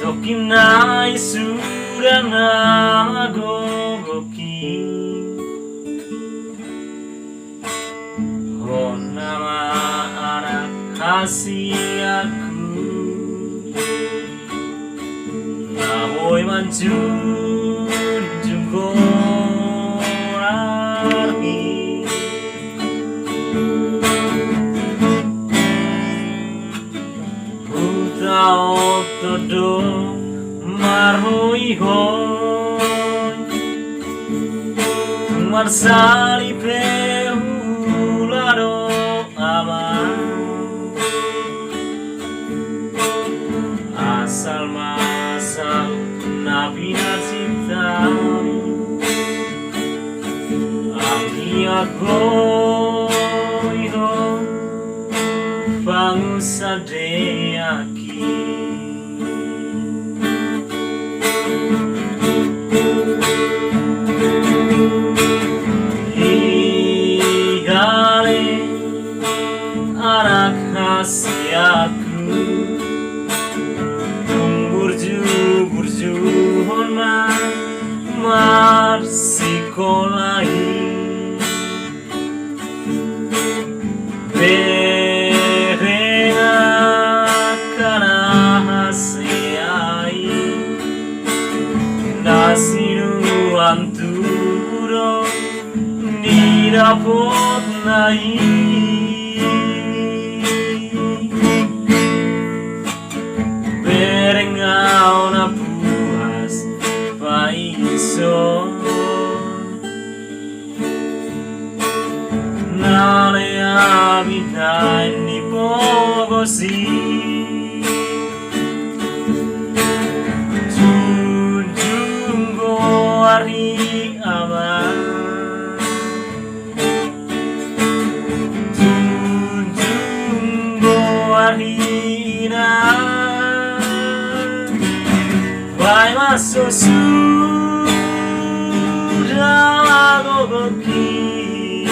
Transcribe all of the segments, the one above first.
Tokinai sudah nagogoki Oh nama anak kasih aku Namoy manjunjung gorari Buta otodo marhoi hoi Marsali pehulado aman Asal masal nabi nasibtani Aki agoi ho Pangusade aki Higale anak kasih aku Burju hormat marsikolahi Berenga kana hasiai Nasiru anturo nirapot nai Berengau na puas paiso Nale abinai ni pogosi Junjungo ari aman Junjungo ari na Vai masuk sudah gogoki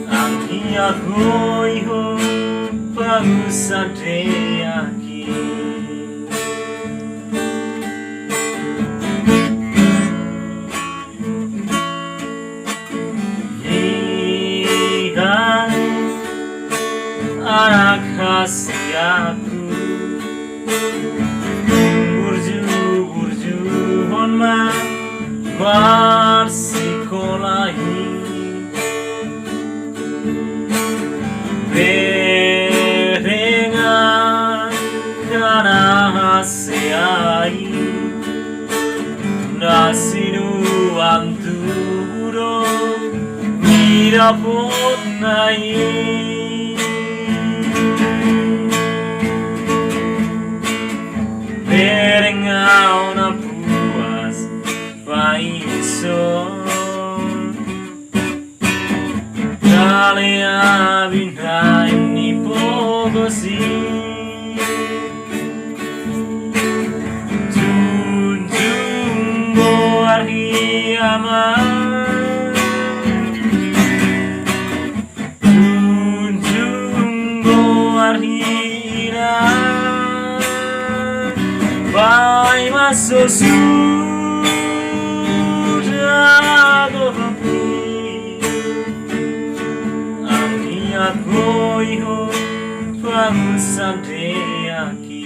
Angki agoi ho pangusade aki Lihat anak kasih aku Burju honmat marsikolahi Berenga kana hasiai Nasinu anturo mirapot nai Berengau na puas paiso Dale abinai ni pogosi Junjungo ari aman Junjungo ari Vai masuk sudah gogoki Angki agoi ho pangusade aki